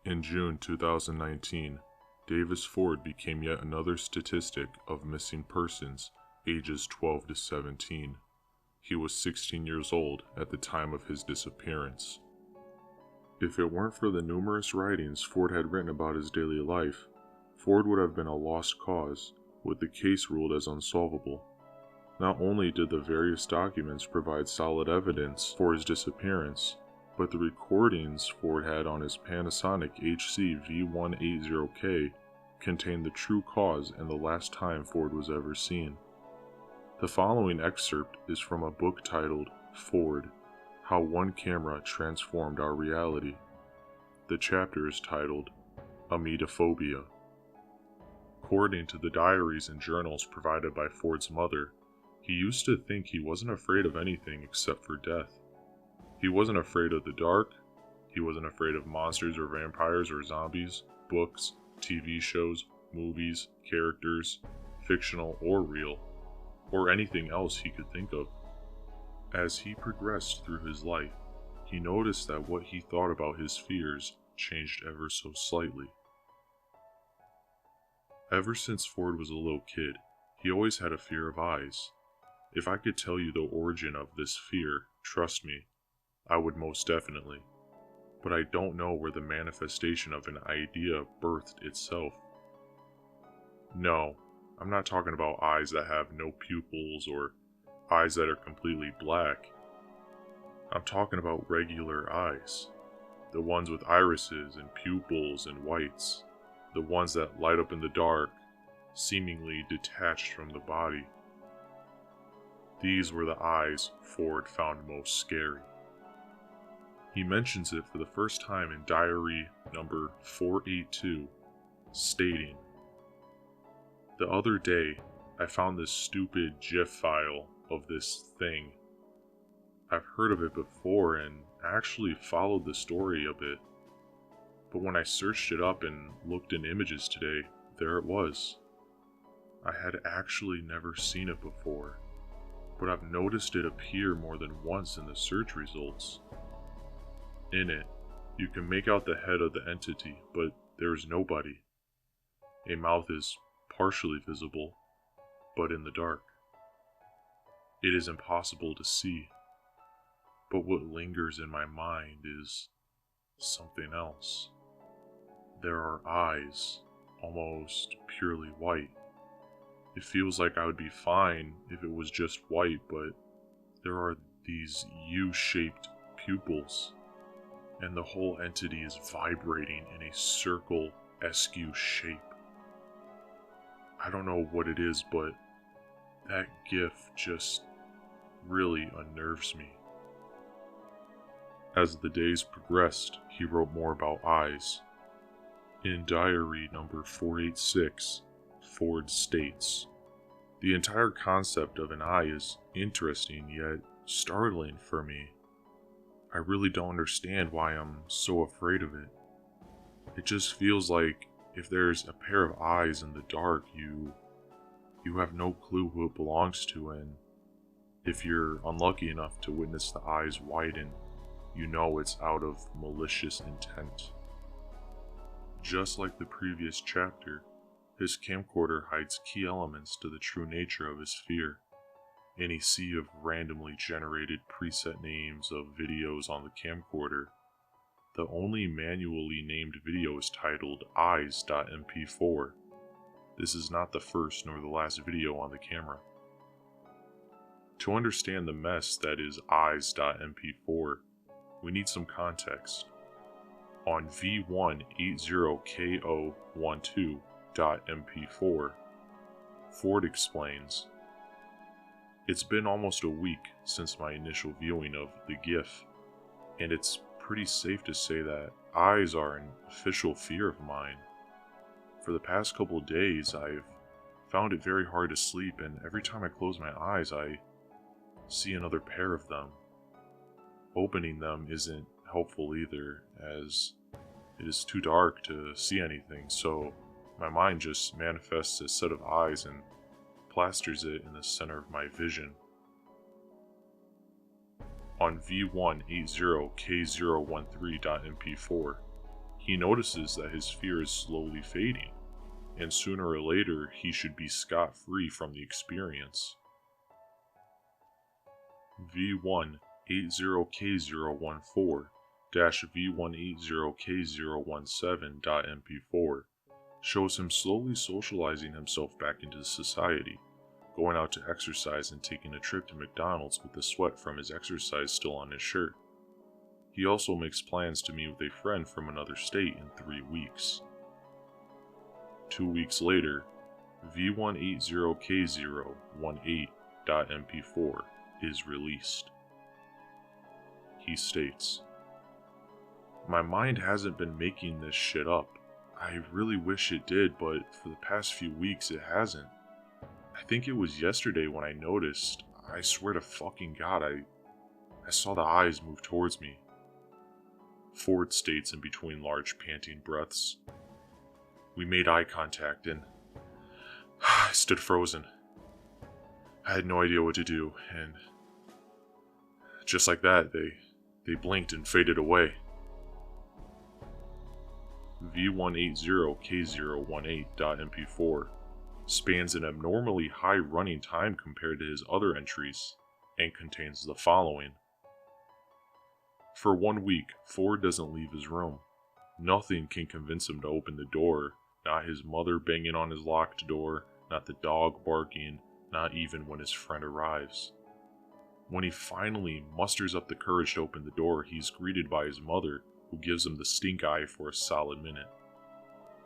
In June 2019, Davis Ford became yet another statistic of missing persons ages 12 to 17. He was 16 years old at the time of his disappearance. If it weren't for the numerous writings Ford had written about his daily life, Ford would have been a lost cause, with the case ruled as unsolvable. Not only did the various documents provide solid evidence for his disappearance, but the recordings Ford had on his Panasonic HC V180K contained the true cause and the last time Ford was ever seen. The following excerpt is from a book titled Ford: How One Camera Transformed Our Reality. The chapter is titled Ommetaphobia. According to the diaries and journals provided by Ford's mother, he used to think he wasn't afraid of anything except for death. He wasn't afraid of the dark, he wasn't afraid of monsters or vampires or zombies, books, TV shows, movies, characters, fictional or real, or anything else he could think of. As he progressed through his life, he noticed that what he thought about his fears changed ever so slightly. Ever since Ford was a little kid, he always had a fear of eyes. If I could tell you the origin of this fear, trust me, I would most definitely. But I don't know where the manifestation of an idea birthed itself. No, I'm not talking about eyes that have no pupils or eyes that are completely black. I'm talking about regular eyes. The ones with irises and pupils and whites. The ones that light up in the dark, seemingly detached from the body. These were the eyes Ford found most scary. He mentions it for the first time in diary number 482, stating, "The other day, I found this stupid GIF file of this thing. I've heard of it before and actually followed the story a bit. But when I searched it up and looked in images today, there it was. I had actually never seen it before, but I've noticed it appear more than once in the search results. In it, you can make out the head of the entity, but there is nobody. A mouth is partially visible, but in the dark. It is impossible to see, but what lingers in my mind is something else. There are eyes, almost purely white. It feels like I would be fine if it was just white, but there are these U-shaped pupils, and the whole entity is vibrating in a circle-esque shape. I don't know what it is, but that GIF just really unnerves me." As the days progressed, he wrote more about eyes. In diary number 486, Ford states, "The entire concept of an eye is interesting yet startling for me. I really don't understand why I'm so afraid of it. It just feels like if there's a pair of eyes in the dark, you have no clue who it belongs to, and if you're unlucky enough to witness the eyes widen, you know it's out of malicious intent." Just like the previous chapter, his camcorder hides key elements to the true nature of his fear. In a sea of randomly generated preset names of videos on the camcorder, the only manually named video is titled eyes.mp4. This is not the first nor the last video on the camera. To understand the mess that is eyes.mp4, we need some context. On V180KO12.mp4, Ford explains, "It's been almost a week since my initial viewing of the GIF, and it's pretty safe to say that eyes are an official fear of mine. For the past couple of days, I've found it very hard to sleep, and every time I close my eyes, I see another pair of them. Opening them isn't helpful either, as it is too dark to see anything, so my mind just manifests a set of eyes and plasters it in the center of my vision." On V180K013.mp4, He notices that his fear is slowly fading, and sooner or later he should be scot-free from the experience. V180K014-V180K017.mp4 shows him slowly socializing himself back into society, going out to exercise and taking a trip to McDonald's with the sweat from his exercise still on his shirt. He also makes plans to meet with a friend from another state in 3 weeks. 2 weeks later, V180K018.mp4 is released. He states, "My mind hasn't been making this shit up. I really wish it did, but for the past few weeks it hasn't. I think it was yesterday when I noticed. I swear to fucking God, I saw the eyes move towards me." Ford states in between large panting breaths, "We made eye contact and I stood frozen. I had no idea what to do, and just like that, they blinked and faded away." V180K018.mp4 spans an abnormally high running time compared to his other entries, and contains the following. For 1 week, Ford doesn't leave his room. Nothing can convince him to open the door, not his mother banging on his locked door, not the dog barking, not even when his friend arrives. When he finally musters up the courage to open the door, he's greeted by his mother, who gives him the stink eye for a solid minute.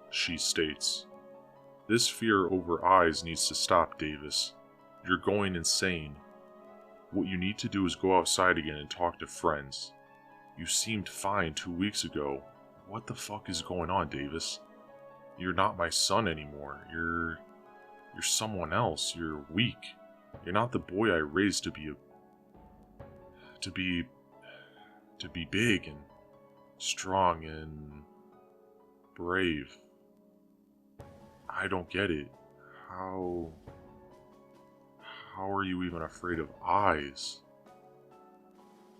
She states, "This fear over eyes needs to stop, Davis. You're going insane. What you need to do is go outside again and talk to friends. You seemed fine 2 weeks ago. What the fuck is going on, Davis? You're not my son anymore. You're someone else. You're weak. You're not the boy I raised to be big and strong and brave. I don't get it. How are you even afraid of eyes?"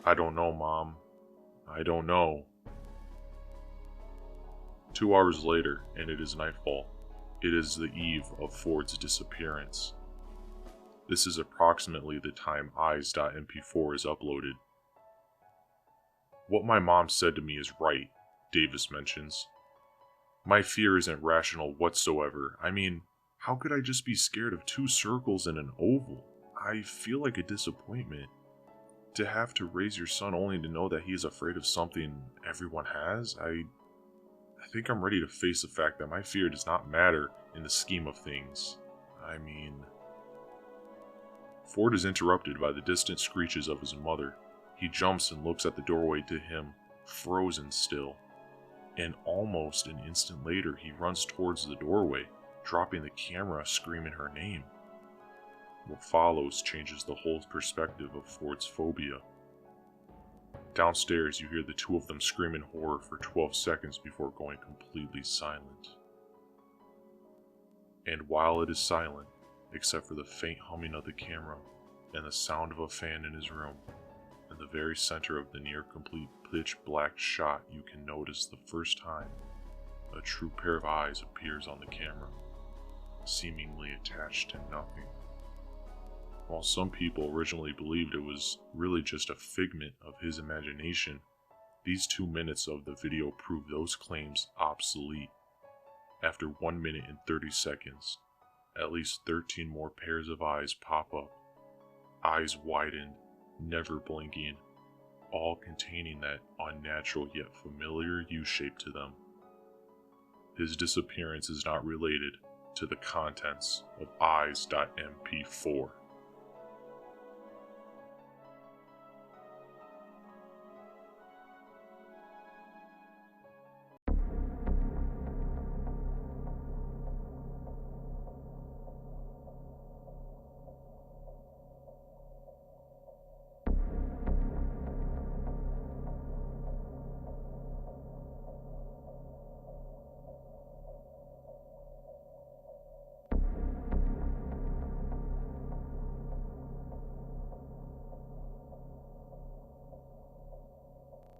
"I don't know, Mom. I don't know." 2 hours later, and it is nightfall. It is the eve of Ford's disappearance. This is approximately the time eyes.mp4 is uploaded. "What my mom said to me is right," Davis mentions. "My fear isn't rational whatsoever. I mean, how could I just be scared of 2 circles and an oval? I feel like a disappointment. To have to raise your son only to know that he is afraid of something everyone has, I think I'm ready to face the fact that my fear does not matter in the scheme of things. I mean..." Ford is interrupted by the distant screeches of his mother. He jumps and looks at the doorway to him, frozen still. And almost an instant later, he runs towards the doorway, dropping the camera, screaming her name. What follows changes the whole perspective of Ford's phobia. Downstairs, you hear the 2 of them scream in horror for 12 seconds before going completely silent. And while it is silent, except for the faint humming of the camera and the sound of a fan in his room, in the very center of the near-complete pitch-black shot, you can notice the first time a true pair of eyes appears on the camera, seemingly attached to nothing. While some people originally believed it was really just a figment of his imagination, these 2 minutes of the video prove those claims obsolete. After 1 minute and 30 seconds, at least 13 more pairs of eyes pop up, eyes widened, never blinking, all containing that unnatural yet familiar U-shape to them. His disappearance is not related to the contents of eyes.mp4.